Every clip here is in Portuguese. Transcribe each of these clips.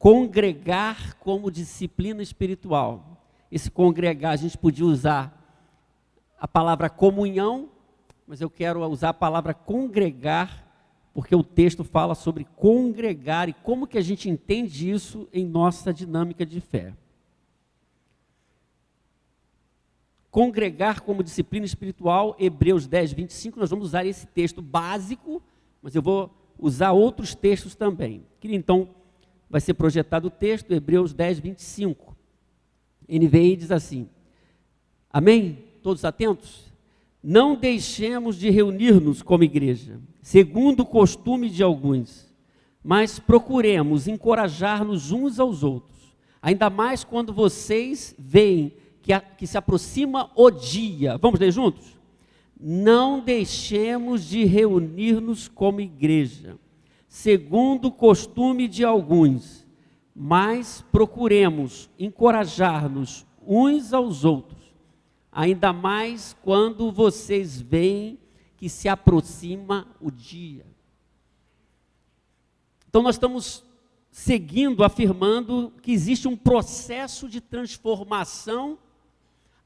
congregar como disciplina espiritual. Esse congregar, a gente podia usar a palavra comunhão, mas eu quero usar a palavra congregar, porque o texto fala sobre congregar e como que a gente entende isso em nossa dinâmica de fé. Congregar como disciplina espiritual, Hebreus 10, 25, nós vamos usar esse texto básico, mas eu vou usar outros textos também. Então, vai ser projetado o texto, Hebreus 10, 25. NVI diz assim, amém? Todos atentos? Não deixemos de reunir-nos como igreja, segundo o costume de alguns, mas procuremos encorajar-nos uns aos outros, ainda mais quando vocês veem que se aproxima o dia. Vamos ler juntos? Não deixemos de reunir-nos como igreja, segundo o costume de alguns, mas procuremos encorajar-nos uns aos outros, ainda mais quando vocês veem que se aproxima o dia. Então nós estamos seguindo, afirmando que existe um processo de transformação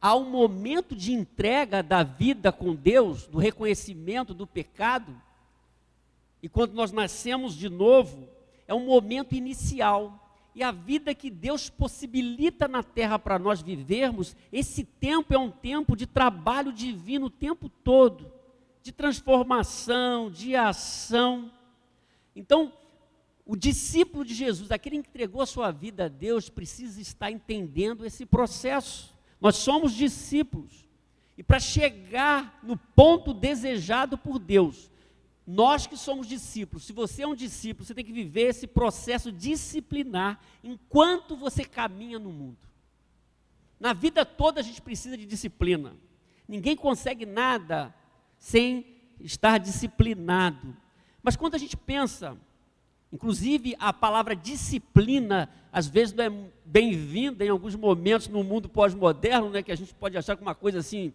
ao momento de entrega da vida com Deus, do reconhecimento do pecado. E quando nós nascemos de novo, é um momento inicial. E a vida que Deus possibilita na terra para nós vivermos, esse tempo é um tempo de trabalho divino o tempo todo, de transformação, de ação. Então, o discípulo de Jesus, aquele que entregou a sua vida a Deus, precisa estar entendendo esse processo. Nós somos discípulos. E para chegar no ponto desejado por Deus, nós que somos discípulos, se você é um discípulo, você tem que viver esse processo disciplinar enquanto você caminha no mundo. Na vida toda a gente precisa de disciplina. Ninguém consegue nada sem estar disciplinado. Mas quando a gente pensa, inclusive a palavra disciplina, às vezes não é bem-vinda em alguns momentos no mundo pós-moderno, né, que a gente pode achar que uma coisa assim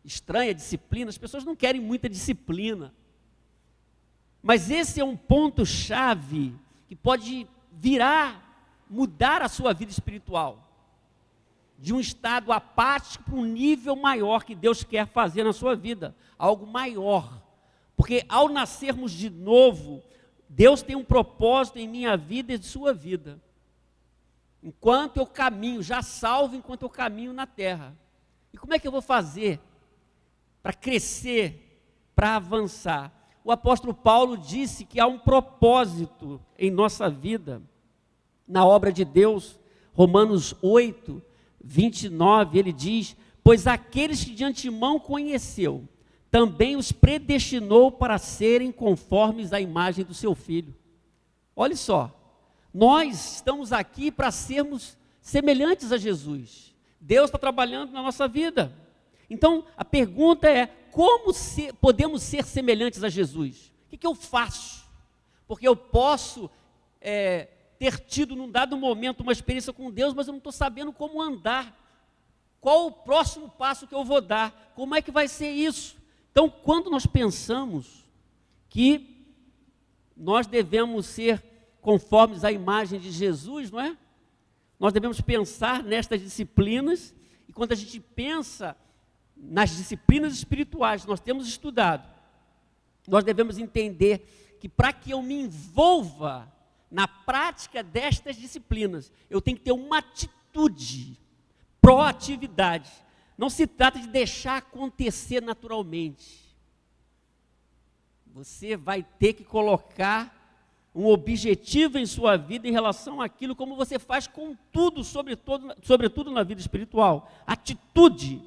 estranha, disciplina. As pessoas não querem muita disciplina. Mas esse é um ponto-chave que pode mudar a sua vida espiritual. De um estado apático para um nível maior que Deus quer fazer na sua vida. Algo maior. Porque ao nascermos de novo, Deus tem um propósito em minha vida e de sua vida. Enquanto eu caminho, já salvo enquanto eu caminho na terra. E como é que eu vou fazer para crescer, para avançar? O apóstolo Paulo disse que há um propósito em nossa vida, na obra de Deus. Romanos 8, 29, ele diz, pois aqueles que de antemão conheceu, também os predestinou para serem conformes à imagem do seu Filho. Olha só, nós estamos aqui para sermos semelhantes a Jesus. Deus está trabalhando na nossa vida. Então, a pergunta é, como podemos ser semelhantes a Jesus? O que eu faço? Porque eu posso ter tido num dado momento uma experiência com Deus, mas eu não estou sabendo como andar. Qual o próximo passo que eu vou dar? Como é que vai ser isso? Então, quando nós pensamos que nós devemos ser conformes à imagem de Jesus, não é? Nós devemos pensar nestas disciplinas, e quando a gente pensa nas disciplinas espirituais que nós temos estudado, nós devemos entender que para que eu me envolva na prática destas disciplinas, eu tenho que ter uma atitude, proatividade. Não se trata de deixar acontecer naturalmente. Você vai ter que colocar um objetivo em sua vida em relação àquilo, como você faz com tudo, sobretudo na vida espiritual. Atitude.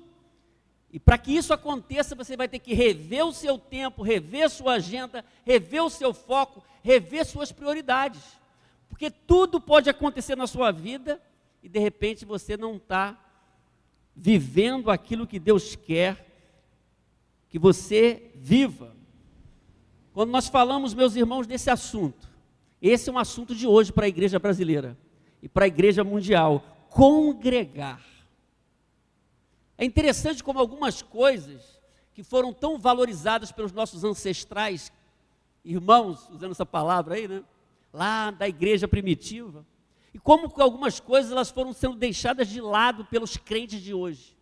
E para que isso aconteça, você vai ter que rever o seu tempo, rever sua agenda, rever o seu foco, rever suas prioridades. Porque tudo pode acontecer na sua vida e de repente você não está vivendo aquilo que Deus quer que você viva. Quando nós falamos, meus irmãos, desse assunto, esse é um assunto de hoje para a igreja brasileira e para a igreja mundial, congregar. É interessante como algumas coisas que foram tão valorizadas pelos nossos ancestrais, irmãos, usando essa palavra aí, né? Lá da igreja primitiva, E como que algumas coisas elas foram sendo deixadas de lado pelos crentes de hoje.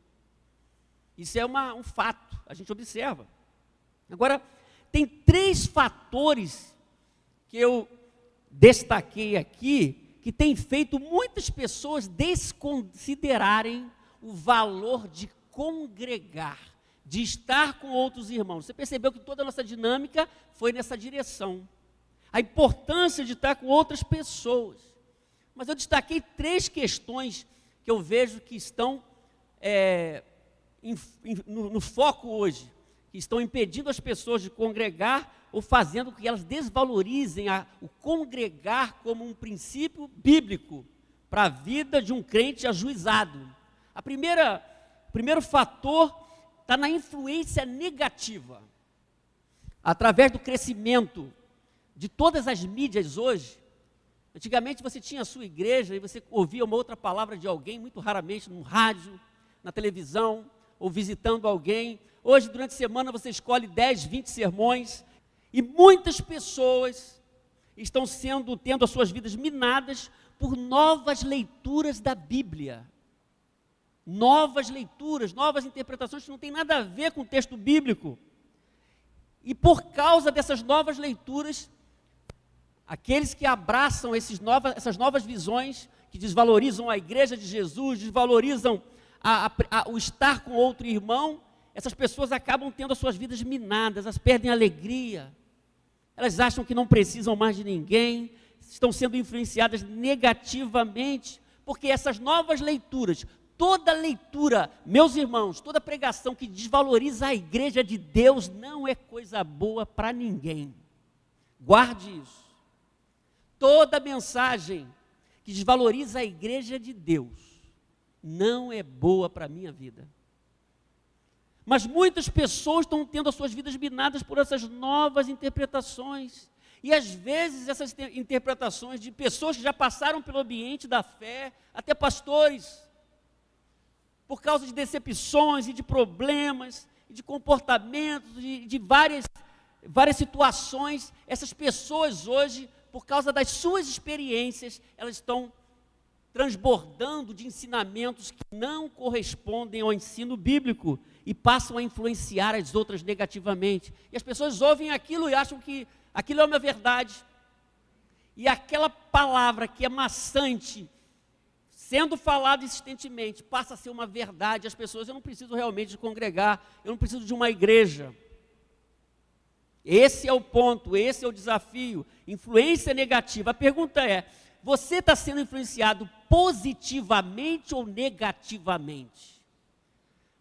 Isso é um fato, a gente observa. Agora, tem 3 fatores que eu destaquei aqui, que tem feito muitas pessoas desconsiderarem o valor de congregar, de estar com outros irmãos. Você percebeu que toda a nossa dinâmica foi nessa direção. A importância de estar com outras pessoas. Mas eu destaquei 3 questões que eu vejo que estão no foco hoje, que estão impedindo as pessoas de congregar ou fazendo com que elas desvalorizem o congregar como um princípio bíblico para a vida de um crente ajuizado. O primeiro fator está na influência negativa. Através do crescimento de todas as mídias hoje, antigamente você tinha a sua igreja e você ouvia uma outra palavra de alguém, muito raramente no rádio, na televisão, ou visitando alguém. Hoje, durante a semana, você escolhe 10, 20 sermões, e muitas pessoas estão tendo as suas vidas minadas por novas leituras da Bíblia. Novas leituras, novas interpretações que não tem nada a ver com o texto bíblico. E por causa dessas novas leituras, aqueles que abraçam essas novas visões, que desvalorizam a igreja de Jesus, desvalorizam o estar com outro irmão, essas pessoas acabam tendo as suas vidas minadas, elas perdem a alegria, elas acham que não precisam mais de ninguém, estão sendo influenciadas negativamente, porque essas novas leituras, toda leitura, meus irmãos, toda pregação que desvaloriza a igreja de Deus não é coisa boa para ninguém. Guarde isso. Toda mensagem que desvaloriza a igreja de Deus não é boa para a minha vida. Mas muitas pessoas estão tendo as suas vidas minadas por essas novas interpretações. E às vezes essas interpretações de pessoas que já passaram pelo ambiente da fé, até pastores, por causa de decepções e de problemas, e de comportamentos, de várias situações, essas pessoas hoje, por causa das suas experiências, elas estão transbordando de ensinamentos que não correspondem ao ensino bíblico e passam a influenciar as outras negativamente. E as pessoas ouvem aquilo e acham que aquilo é uma verdade. E aquela palavra que é maçante, sendo falada insistentemente, passa a ser uma verdade. As pessoas, eu não preciso realmente de congregar, eu não preciso de uma igreja. Esse é o ponto, esse é o desafio. Influência negativa. A pergunta é, você está sendo influenciado positivamente ou negativamente?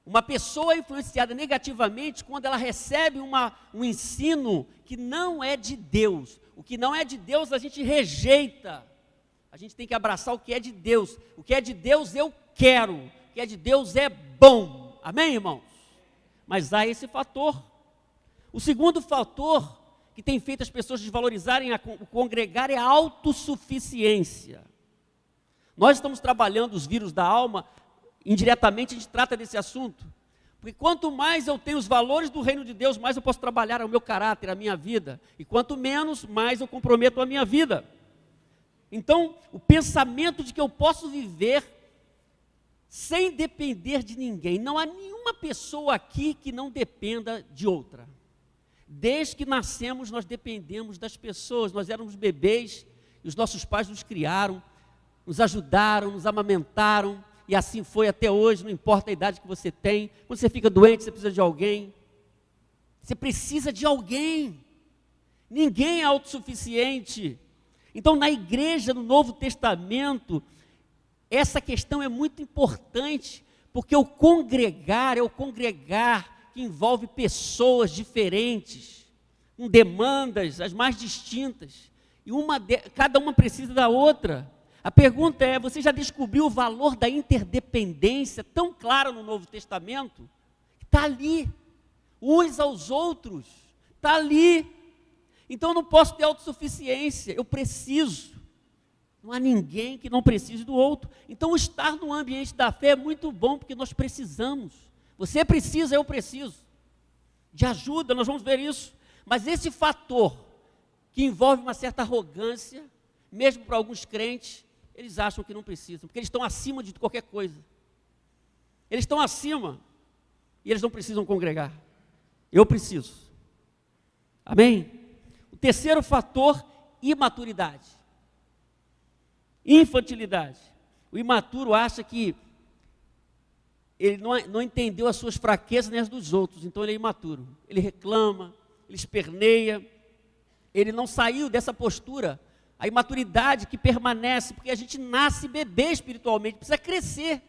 Uma pessoa é influenciada negativamente quando ela recebe um ensino que não é de Deus. O que não é de Deus a gente rejeita. A gente tem que abraçar o que é de Deus. O que é de Deus eu quero. O que é de Deus é bom. Amém, irmãos? Mas há esse fator. O segundo fator que tem feito as pessoas desvalorizarem o congregar é a autossuficiência. Nós estamos trabalhando os vírus da alma, indiretamente a gente trata desse assunto, porque quanto mais eu tenho os valores do reino de Deus, mais eu posso trabalhar o meu caráter, a minha vida, e quanto menos, mais eu comprometo a minha vida. Então, o pensamento de que eu posso viver sem depender de ninguém, não há nenhuma pessoa aqui que não dependa de outra. Desde que nascemos, nós dependemos das pessoas. Nós éramos bebês e os nossos pais nos criaram, nos ajudaram, nos amamentaram, e assim foi até hoje, não importa a idade que você tem. Quando você fica doente, você precisa de alguém. Você precisa de alguém. Ninguém é autossuficiente. Então, na igreja, no Novo Testamento, essa questão é muito importante, porque o congregar é o congregar que envolve pessoas diferentes, com demandas as mais distintas, e cada uma precisa da outra. A pergunta é, você já descobriu o valor da interdependência tão clara no Novo Testamento? Está ali, uns aos outros, está ali. Então eu não posso ter autossuficiência, eu preciso. Não há ninguém que não precise do outro. Então estar no ambiente da fé é muito bom, porque nós precisamos. Você precisa, eu preciso de ajuda, nós vamos ver isso. Mas esse fator, que envolve uma certa arrogância, mesmo para alguns crentes, Eles acham que não precisam, porque eles estão acima de qualquer coisa. Eles estão acima e eles não precisam congregar. Eu preciso. Amém? O terceiro fator, imaturidade. Infantilidade. O imaturo acha que ele não entendeu as suas fraquezas nem as dos outros, então ele é imaturo. Ele reclama, ele esperneia, ele não saiu dessa postura. A imaturidade que permanece, porque a gente nasce bebê espiritualmente, precisa crescer.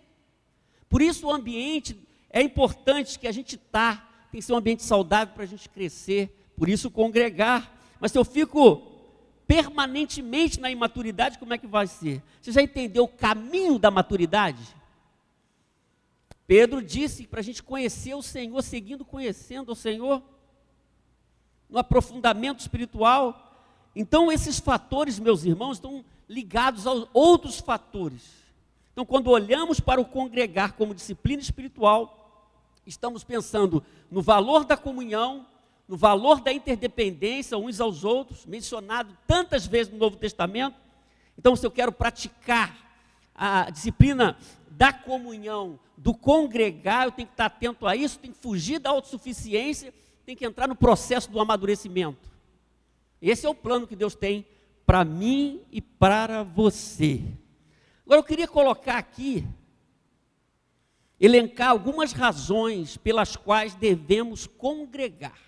Por isso o ambiente é importante que a gente tem que ser um ambiente saudável para a gente crescer, por isso congregar. Mas se eu fico permanentemente na imaturidade, como é que vai ser? Você já entendeu o caminho da maturidade? Pedro disse para a gente conhecer o Senhor, seguindo conhecendo o Senhor, no aprofundamento espiritual. Então esses fatores, meus irmãos, estão ligados aos outros fatores. Então quando olhamos para o congregar como disciplina espiritual, estamos pensando no valor da comunhão, no valor da interdependência uns aos outros, mencionado tantas vezes no Novo Testamento. Então se eu quero praticar a disciplina da comunhão, do congregar, eu tenho que estar atento a isso, tenho que fugir da autossuficiência, tenho que entrar no processo do amadurecimento. Esse é o plano que Deus tem para mim e para você. Agora eu queria colocar aqui, elencar algumas razões pelas quais devemos congregar.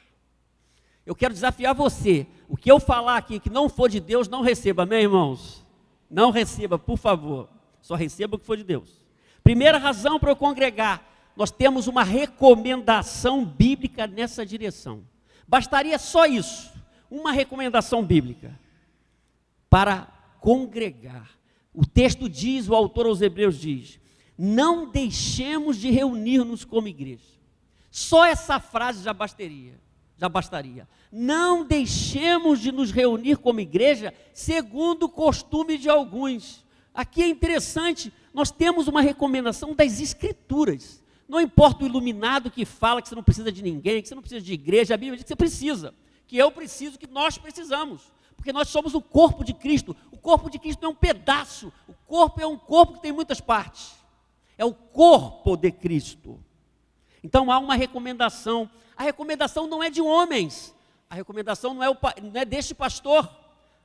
Eu quero desafiar você, o que eu falar aqui que não for de Deus, não receba, amém, irmãos? Não receba, por favor, só receba o que for de Deus. Primeira razão para eu congregar, nós temos uma recomendação bíblica nessa direção. Bastaria só isso, uma recomendação bíblica para congregar. O texto diz, o autor aos Hebreus diz, não deixemos de reunir-nos como igreja. Só essa frase já bastaria. Não deixemos de nos reunir como igreja, segundo o costume de alguns. Aqui é interessante, nós temos uma recomendação das Escrituras. Não importa o iluminado que fala que você não precisa de ninguém, que você não precisa de igreja, a Bíblia diz que você precisa, que eu preciso, que nós precisamos, porque nós somos o corpo de Cristo. O corpo de Cristo não é um pedaço, o corpo é um corpo que tem muitas partes, é o corpo de Cristo. Então há uma recomendação, a recomendação não é de homens, a recomendação não é deste pastor,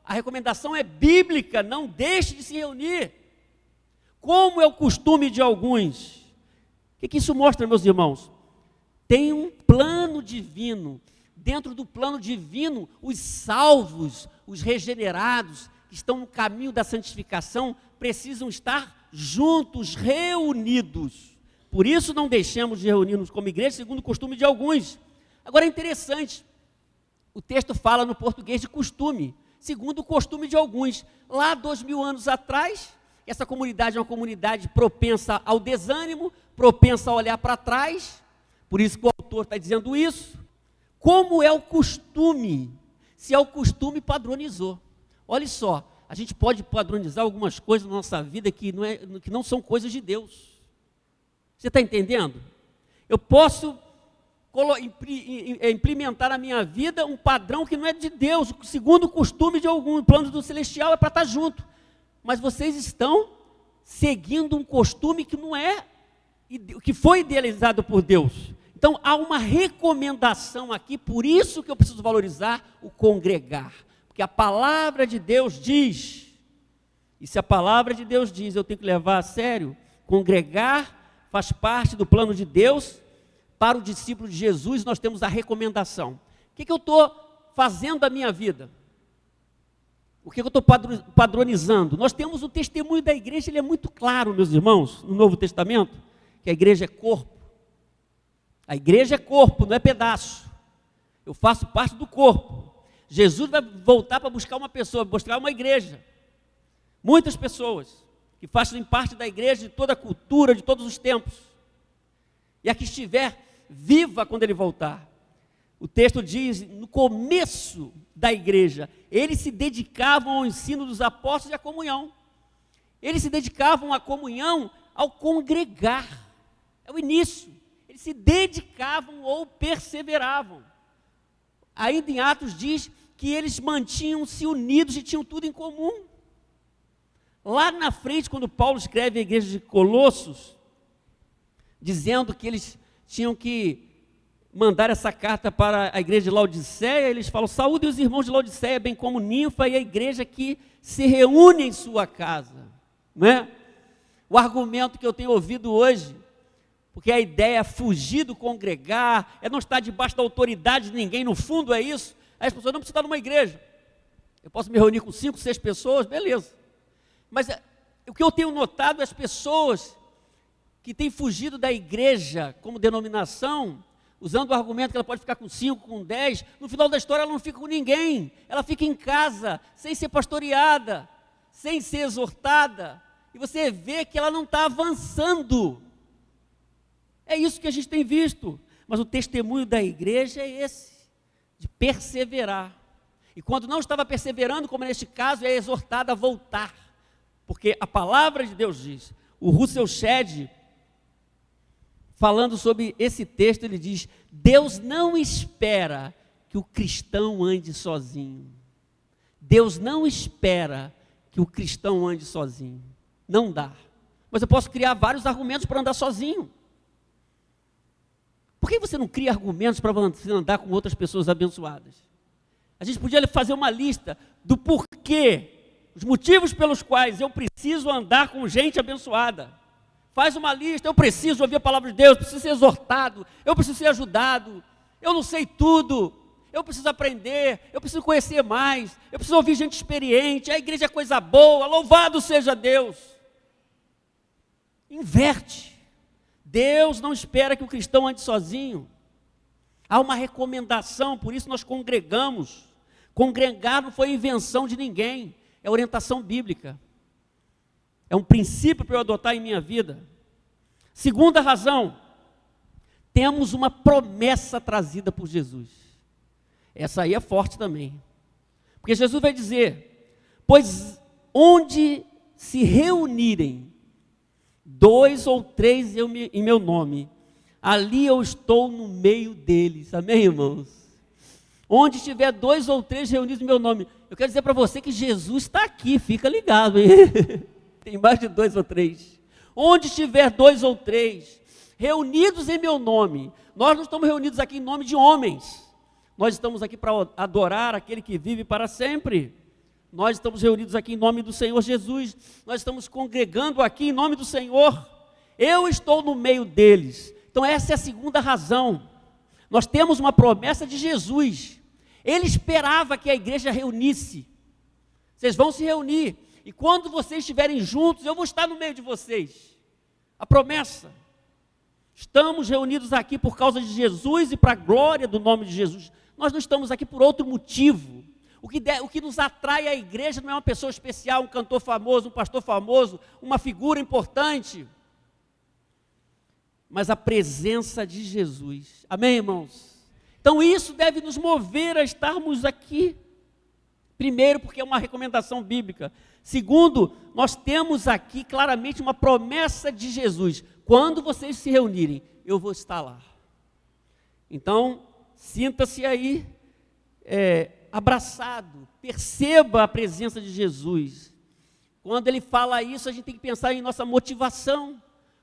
a recomendação é bíblica, não deixe de se reunir, como é o costume de alguns. O que isso mostra, meus irmãos? Tem um plano divino. Dentro do plano divino, os salvos, os regenerados, que estão no caminho da santificação, precisam estar juntos, reunidos. Por isso não deixemos de reunir-nos como igreja, segundo o costume de alguns. Agora é interessante, o texto fala no português de costume, segundo o costume de alguns. Lá 2000 anos atrás, essa comunidade é uma comunidade propensa ao desânimo, propensa a olhar para trás, por isso que o autor está dizendo isso. Como é o costume? Se é o costume, padronizou. Olha só, a gente pode padronizar algumas coisas na nossa vida que não são coisas de Deus. Você está entendendo? Eu posso implementar na minha vida um padrão que não é de Deus, segundo o costume de algum plano do celestial, é para estar junto. Mas vocês estão seguindo um costume que não é, que foi idealizado por Deus. Então há uma recomendação aqui, por isso que eu preciso valorizar o congregar. Porque a palavra de Deus diz, e se a palavra de Deus diz, eu tenho que levar a sério, congregar faz parte do plano de Deus. Para o discípulo de Jesus, nós temos a recomendação. O que eu estou fazendo da minha vida? O que eu estou padronizando? Nós temos o testemunho da igreja, ele é muito claro, meus irmãos, no Novo Testamento, que a igreja é corpo. A igreja é corpo, não é pedaço. Eu faço parte do corpo. Jesus vai voltar para buscar uma pessoa, buscar uma igreja. Muitas pessoas que fazem parte da igreja, de toda a cultura, de todos os tempos. E a que estiver viva quando ele voltar. O texto diz, no começo da igreja, eles se dedicavam ao ensino dos apóstolos e à comunhão. Eles se dedicavam à comunhão, ao congregar. É o início. Eles se dedicavam ou perseveravam. Ainda em Atos diz que eles mantinham-se unidos e tinham tudo em comum. Lá na frente, quando Paulo escreve a igreja de Colossos, dizendo que eles tinham que mandar essa carta para a igreja de Laodiceia, eles falam: saúde os irmãos de Laodiceia, bem como Ninfa e a igreja que se reúne em sua casa. Não é? O argumento que eu tenho ouvido hoje, porque a ideia é fugir do congregar, é não estar debaixo da autoridade de ninguém, no fundo é isso. Aí as pessoas: não precisam estar numa igreja, eu posso me reunir com 5, 6 pessoas, beleza. Mas o que eu tenho notado é as pessoas que têm fugido da igreja como denominação, usando o argumento que ela pode ficar com 5, com 10, no final da história ela não fica com ninguém, ela fica em casa, sem ser pastoreada, sem ser exortada, e você vê que ela não está avançando. É isso que a gente tem visto, mas o testemunho da igreja é esse, de perseverar, e quando não estava perseverando, como neste caso, é exortada a voltar, porque a palavra de Deus diz, o Russell Shedd, falando sobre esse texto, ele diz: Deus não espera que o cristão ande sozinho. Deus não espera que o cristão ande sozinho. Não dá. Mas eu posso criar vários argumentos para andar sozinho. Por que você não cria argumentos para você andar com outras pessoas abençoadas? A gente podia fazer uma lista do porquê, os motivos pelos quais eu preciso andar com gente abençoada. Faz uma lista: eu preciso ouvir a palavra de Deus, eu preciso ser exortado, eu preciso ser ajudado, eu não sei tudo, eu preciso aprender, eu preciso conhecer mais, eu preciso ouvir gente experiente, a igreja é coisa boa, louvado seja Deus. Inverte. Deus não espera que o cristão ande sozinho. Há uma recomendação, por isso nós congregamos. Congregar não foi invenção de ninguém, é orientação bíblica. É um princípio para eu adotar em minha vida. Segunda razão, temos uma promessa trazida por Jesus. Essa aí é forte também. Porque Jesus vai dizer: pois onde se reunirem 2 ou 3 em meu nome, ali eu estou no meio deles. Amém, irmãos? Onde estiver 2 ou 3 reunidos em meu nome. Eu quero dizer para você que Jesus está aqui, fica ligado, hein? Tem mais de 2 ou 3. Onde estiver 2 ou 3 reunidos em meu nome, nós não estamos reunidos aqui em nome de homens, nós estamos aqui para adorar aquele que vive para sempre. Nós estamos reunidos aqui em nome do Senhor Jesus, nós estamos congregando aqui em nome do Senhor, eu estou no meio deles. Então essa é a segunda razão. Nós temos uma promessa de Jesus, ele esperava que a igreja reunisse. Vocês vão se reunir, e quando vocês estiverem juntos, eu vou estar no meio de vocês. A promessa. Estamos reunidos aqui por causa de Jesus e para a glória do nome de Jesus. Nós não estamos aqui por outro motivo. O que nos atrai à igreja não é uma pessoa especial, um cantor famoso, um pastor famoso, uma figura importante, mas a presença de Jesus. Amém, irmãos? Então isso deve nos mover a estarmos aqui. Primeiro, porque é uma recomendação bíblica. Segundo, nós temos aqui claramente uma promessa de Jesus: quando vocês se reunirem, eu vou estar lá. Então, sinta-se aí abraçado, perceba a presença de Jesus. Quando ele fala isso, a gente tem que pensar em nossa motivação.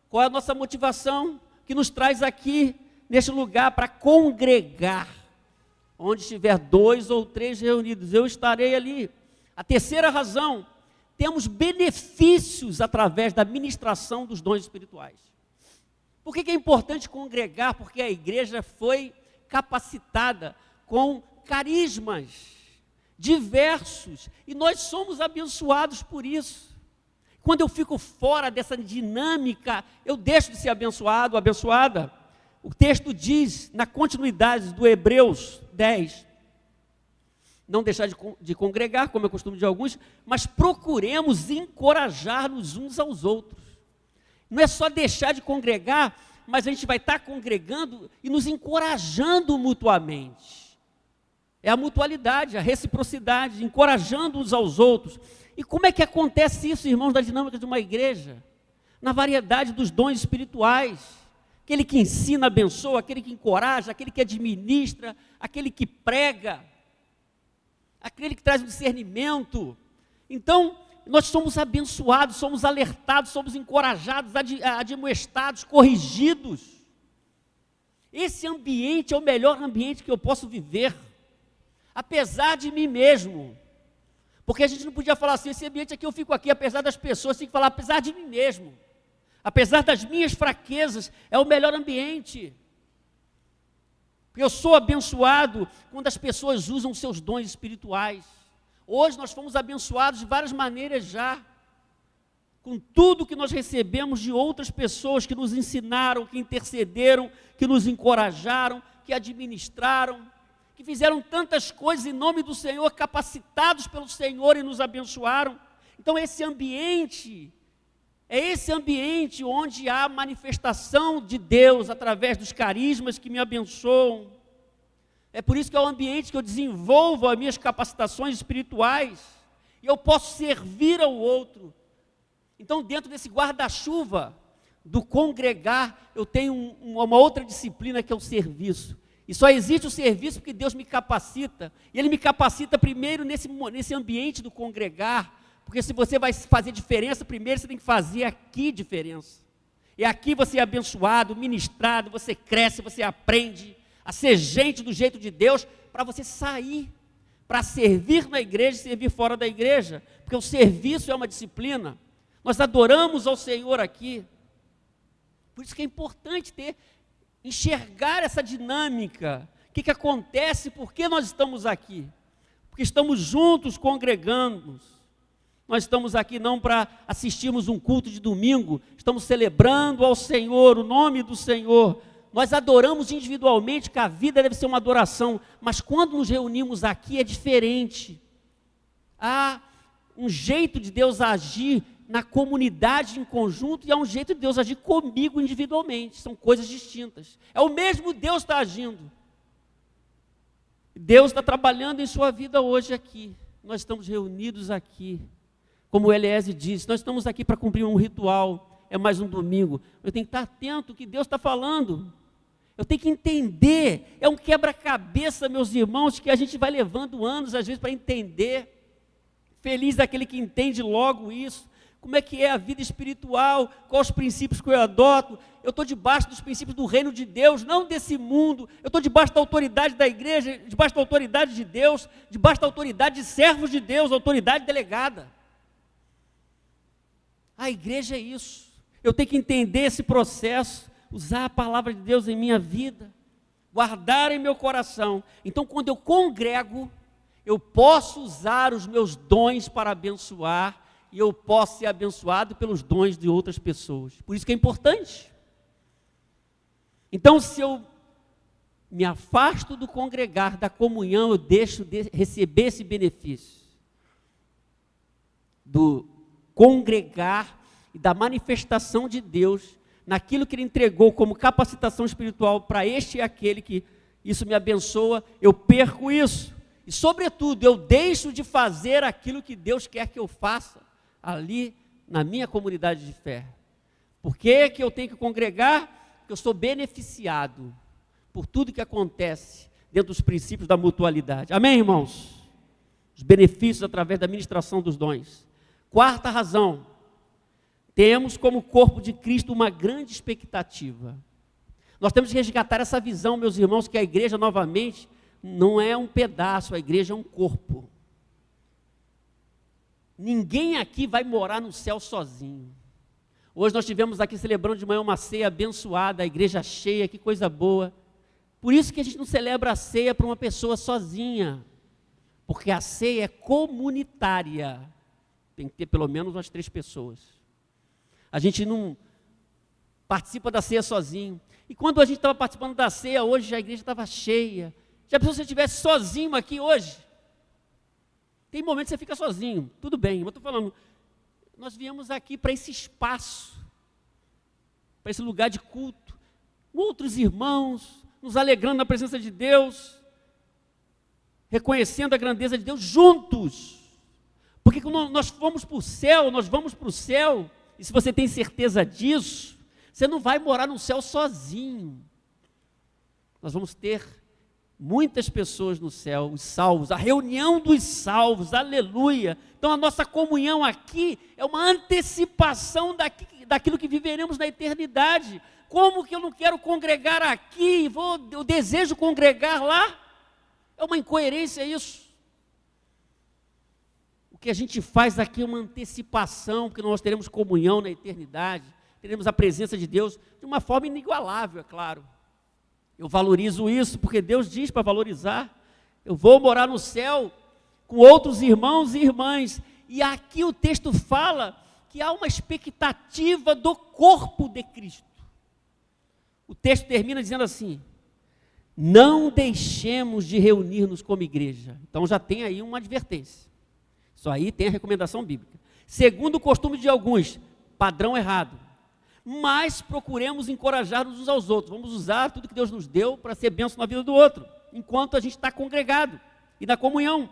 Qual é a nossa motivação que nos traz aqui, neste lugar, para congregar? Onde estiver 2 ou 3 reunidos, eu estarei ali. A terceira razão, temos benefícios através da ministração dos dons espirituais. Por que é importante congregar? Porque a igreja foi capacitada com carismas diversos, e nós somos abençoados por isso. Quando eu fico fora dessa dinâmica, eu deixo de ser abençoado, abençoada. O texto diz, na continuidade do Hebreus 10, não deixar de congregar, como é costume de alguns, mas procuremos encorajar-nos uns aos outros. Não é só deixar de congregar, mas a gente vai estar congregando e nos encorajando mutuamente. É a mutualidade, a reciprocidade, encorajando uns aos outros. E como é que acontece isso, irmãos, da dinâmica de uma igreja? Na variedade dos dons espirituais. Aquele que ensina, abençoa, aquele que encoraja, aquele que administra, aquele que prega, aquele que traz o discernimento. Então, nós somos abençoados, somos alertados, somos encorajados, admoestados, corrigidos. Esse ambiente é o melhor ambiente que eu posso viver, apesar de mim mesmo. Porque a gente não podia falar assim, esse ambiente aqui eu fico aqui, apesar das pessoas, tem que falar, apesar de mim mesmo. Apesar das minhas fraquezas, é o melhor ambiente. Eu sou abençoado quando as pessoas usam seus dons espirituais. Hoje nós fomos abençoados de várias maneiras já, com tudo que nós recebemos de outras pessoas que nos ensinaram, que intercederam, que nos encorajaram, que administraram, que fizeram tantas coisas em nome do Senhor, capacitados pelo Senhor e nos abençoaram. Então esse ambiente, é esse ambiente onde há manifestação de Deus através dos carismas que me abençoam. É por isso que é o ambiente que eu desenvolvo as minhas capacitações espirituais e eu posso servir ao outro. Então, dentro desse guarda-chuva do congregar, eu tenho uma outra disciplina que é o serviço. E só existe o serviço porque Deus me capacita. E Ele me capacita primeiro nesse ambiente do congregar. Porque se você vai fazer diferença, primeiro você tem que fazer aqui diferença. E aqui você é abençoado, ministrado, você cresce, você aprende a ser gente do jeito de Deus, para você sair, para servir na igreja e servir fora da igreja. Porque o serviço é uma disciplina. Nós adoramos ao Senhor aqui. Por isso que é importante enxergar essa dinâmica. O que acontece, por que nós estamos aqui? Porque estamos juntos congregando. Nós estamos aqui não para assistirmos um culto de domingo, estamos celebrando ao Senhor, o nome do Senhor. Nós adoramos individualmente, que a vida deve ser uma adoração, mas quando nos reunimos aqui é diferente. Há um jeito de Deus agir na comunidade em conjunto e há um jeito de Deus agir comigo individualmente, são coisas distintas. É o mesmo Deus que está agindo. Deus está trabalhando em sua vida hoje aqui. Nós estamos reunidos aqui. Como o Eliezer disse, nós estamos aqui para cumprir um ritual, é mais um domingo. Eu tenho que estar atento ao que Deus está falando. Eu tenho que entender, é um quebra-cabeça, meus irmãos, que a gente vai levando anos, às vezes, para entender. Feliz daquele que entende logo isso. Como é que é a vida espiritual, quais os princípios que eu adoto. Eu estou debaixo dos princípios do reino de Deus, não desse mundo. Eu estou debaixo da autoridade da igreja, debaixo da autoridade de Deus, debaixo da autoridade de servos de Deus, autoridade delegada. A igreja é isso. Eu tenho que entender esse processo, usar a palavra de Deus em minha vida, guardar em meu coração. Então, quando eu congrego, eu posso usar os meus dons para abençoar e eu posso ser abençoado pelos dons de outras pessoas. Por isso que é importante. Então, se eu me afasto do congregar, da comunhão, eu deixo de receber esse benefício do congregar e da manifestação de Deus naquilo que Ele entregou como capacitação espiritual para este e aquele que isso me abençoa, eu perco isso. E, sobretudo, eu deixo de fazer aquilo que Deus quer que eu faça ali na minha comunidade de fé. Por que que eu tenho que congregar? Porque eu sou beneficiado por tudo que acontece dentro dos princípios da mutualidade. Amém, irmãos? Os benefícios através da ministração dos dons. Quarta razão, temos como corpo de Cristo uma grande expectativa. Nós temos que resgatar essa visão, meus irmãos, que a igreja, novamente, não é um pedaço, a igreja é um corpo. Ninguém aqui vai morar no céu sozinho. Hoje nós estivemos aqui celebrando de manhã uma ceia abençoada, a igreja cheia, que coisa boa. Por isso que a gente não celebra a ceia para uma pessoa sozinha, porque a ceia é comunitária. Tem que ter pelo menos umas 3 pessoas. A gente não participa da ceia sozinho. E quando a gente estava participando da ceia hoje, a igreja estava cheia. Já pensou se você estivesse sozinho aqui hoje? Tem momentos que você fica sozinho, tudo bem, mas eu estou falando, nós viemos aqui para esse espaço, para esse lugar de culto, com outros irmãos, nos alegrando na presença de Deus, reconhecendo a grandeza de Deus juntos. Porque quando nós vamos para o céu, e se você tem certeza disso, você não vai morar no céu sozinho. Nós vamos ter Muitas pessoas no céu, os salvos, a reunião dos salvos, aleluia. Então a nossa comunhão aqui é uma antecipação daquilo que viveremos na eternidade. Como que eu não quero congregar aqui, eu desejo congregar lá? É uma incoerência isso. O que a gente faz aqui é uma antecipação, porque nós teremos comunhão na eternidade, teremos a presença de Deus de uma forma inigualável, é claro. Eu valorizo isso porque Deus diz para valorizar. Eu vou morar no céu com outros irmãos e irmãs. E aqui o texto fala que há uma expectativa do corpo de Cristo. O texto termina dizendo assim: não deixemos de reunir-nos como igreja. Então já tem aí uma advertência. Isso aí tem a recomendação bíblica. Segundo o costume de alguns, padrão errado. Mas procuremos encorajar-nos uns aos outros. Vamos usar tudo que Deus nos deu para ser bênção na vida do outro, enquanto a gente está congregado e na comunhão.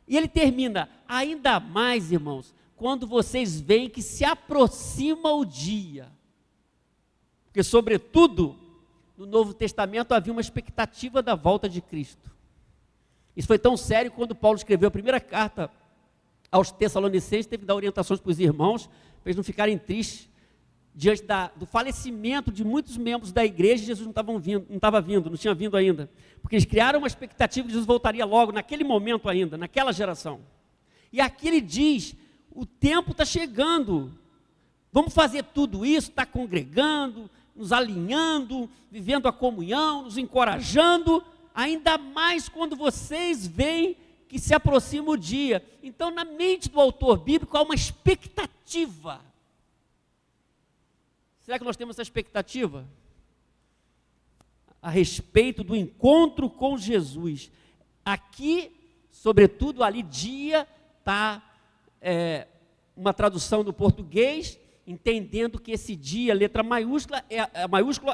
E ele termina: ainda mais, irmãos, quando vocês veem que se aproxima o dia. Porque, sobretudo, no Novo Testamento havia uma expectativa da volta de Cristo. Isso foi tão sério que quando Paulo escreveu a primeira carta aos Tessalonicenses, teve que dar orientações para os irmãos, para eles não ficarem tristes diante do falecimento de muitos membros da igreja. Jesus não tinha vindo ainda, porque eles criaram uma expectativa que Jesus voltaria logo, naquele momento ainda, naquela geração. E aqui ele diz: o tempo está chegando, vamos fazer tudo isso, está congregando, nos alinhando, vivendo a comunhão, nos encorajando, ainda mais quando vocês veem que se aproxima o dia. Então, na mente do autor bíblico há uma expectativa. Será que nós temos essa expectativa? A respeito do encontro com Jesus. Aqui, sobretudo ali, dia, está uma tradução do português, entendendo que esse dia, letra maiúscula,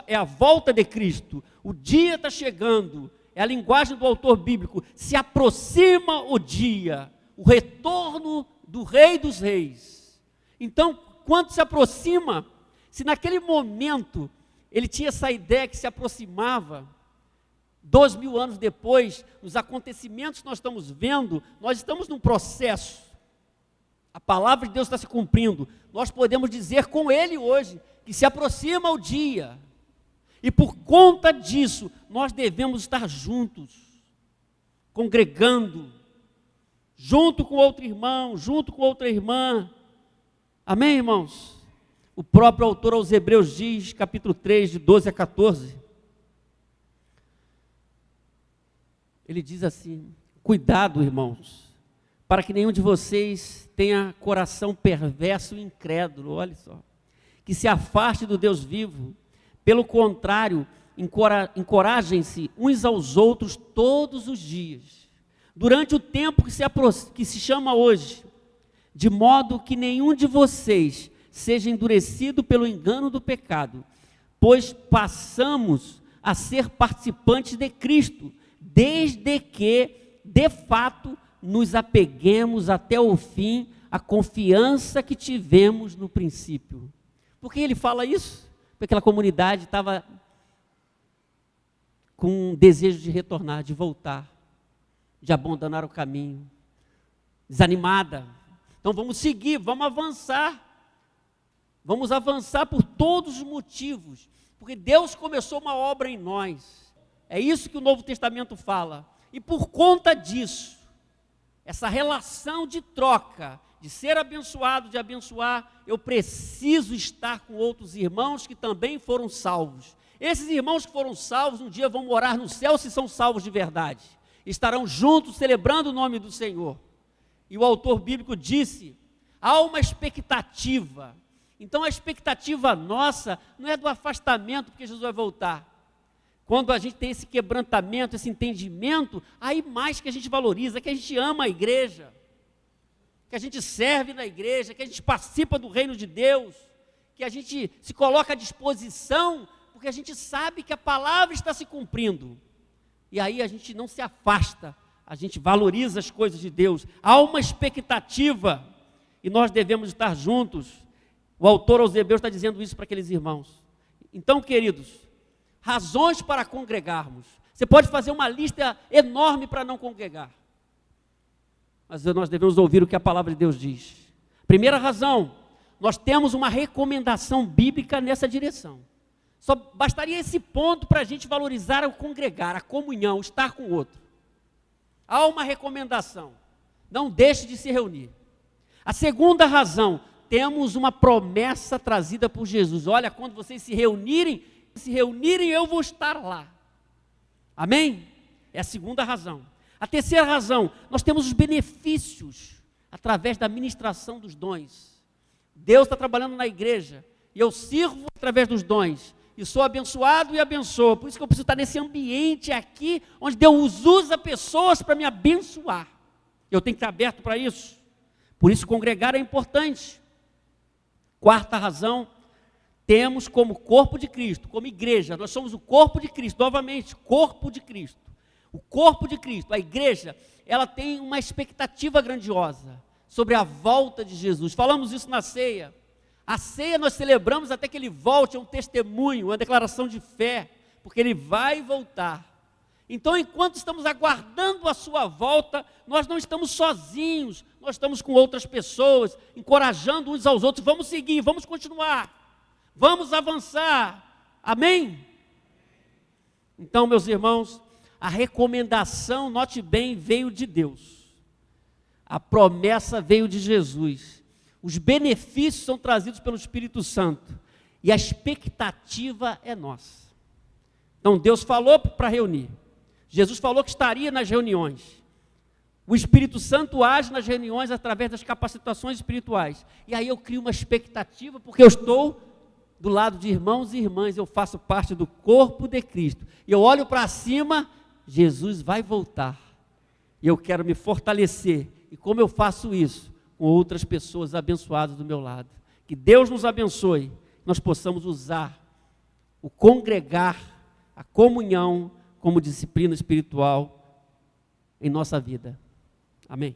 é a volta de Cristo. O dia está chegando, é a linguagem do autor bíblico. Se aproxima o dia, o retorno do Rei dos Reis. Então, quando se aproxima, se naquele momento ele tinha essa ideia que se aproximava, 2000 anos depois, nos acontecimentos que nós estamos vendo, nós estamos num processo. A palavra de Deus está se cumprindo. Nós podemos dizer com ele hoje que se aproxima o dia. E por conta disso, nós devemos estar juntos, congregando, junto com outro irmão, junto com outra irmã. Amém, irmãos? O próprio autor aos Hebreus diz, capítulo 3, de 12 a 14, ele diz assim: cuidado, irmãos, para que nenhum de vocês tenha coração perverso e incrédulo, olha só, que se afaste do Deus vivo. Pelo contrário, encorajem-se uns aos outros todos os dias, durante o tempo que se chama hoje, de modo que nenhum de vocês seja endurecido pelo engano do pecado, pois passamos a ser participantes de Cristo, desde que, de fato, nos apeguemos até o fim à confiança que tivemos no princípio. Por que ele fala isso? Porque aquela comunidade estava com um desejo de retornar, de voltar, de abandonar o caminho, desanimada. Então vamos seguir, vamos avançar. Vamos avançar por todos os motivos, porque Deus começou uma obra em nós. É isso que o Novo Testamento fala. E por conta disso, essa relação de troca, de ser abençoado, de abençoar, eu preciso estar com outros irmãos que também foram salvos. Esses irmãos que foram salvos, um dia vão morar no céu, se são salvos de verdade. Estarão juntos celebrando o nome do Senhor. E o autor bíblico disse: há uma expectativa. Então a expectativa nossa não é do afastamento, porque Jesus vai voltar. Quando a gente tem esse quebrantamento, esse entendimento, aí mais que a gente valoriza, que a gente ama a igreja, que a gente serve na igreja, que a gente participa do reino de Deus, que a gente se coloca à disposição, porque a gente sabe que a palavra está se cumprindo. E aí a gente não se afasta, a gente valoriza as coisas de Deus. Há uma expectativa e nós devemos estar juntos. O autor aos Hebreus está dizendo isso para aqueles irmãos. Então, queridos, razões para congregarmos. Você pode fazer uma lista enorme para não congregar. Mas nós devemos ouvir o que a palavra de Deus diz. Primeira razão, nós temos uma recomendação bíblica nessa direção. Só bastaria esse ponto para a gente valorizar o congregar, a comunhão, o estar com o outro. Há uma recomendação, não deixe de se reunir. A segunda razão, temos uma promessa trazida por Jesus. Olha, quando vocês se reunirem, eu vou estar lá. Amém? É a segunda razão. A terceira razão, nós temos os benefícios através da ministração dos dons. Deus está trabalhando na igreja e eu sirvo através dos dons. E sou abençoado e abençoo. Por isso que eu preciso estar nesse ambiente aqui, onde Deus usa pessoas para me abençoar. Eu tenho que estar aberto para isso. Por isso congregar é importante. Quarta razão, temos como corpo de Cristo, como igreja, nós somos o corpo de Cristo, novamente, corpo de Cristo. O corpo de Cristo, a igreja, ela tem uma expectativa grandiosa sobre a volta de Jesus. Falamos isso na ceia. A ceia nós celebramos até que Ele volte, é um testemunho, uma declaração de fé, porque Ele vai voltar. Então, enquanto estamos aguardando a sua volta, nós não estamos sozinhos, nós estamos com outras pessoas, encorajando uns aos outros, vamos seguir, vamos continuar, vamos avançar, amém? Então, meus irmãos, a recomendação, note bem, veio de Deus, a promessa veio de Jesus, os benefícios são trazidos pelo Espírito Santo, e a expectativa é nossa. Então, Deus falou para reunir, Jesus falou que estaria nas reuniões, o Espírito Santo age nas reuniões através das capacitações espirituais, e aí eu crio uma expectativa, porque eu estou do lado de irmãos e irmãs, eu faço parte do corpo de Cristo, e eu olho para cima, Jesus vai voltar, e eu quero me fortalecer, e como eu faço isso? Com outras pessoas abençoadas do meu lado, que Deus nos abençoe, nós possamos usar o congregar, a comunhão, como disciplina espiritual em nossa vida, amém?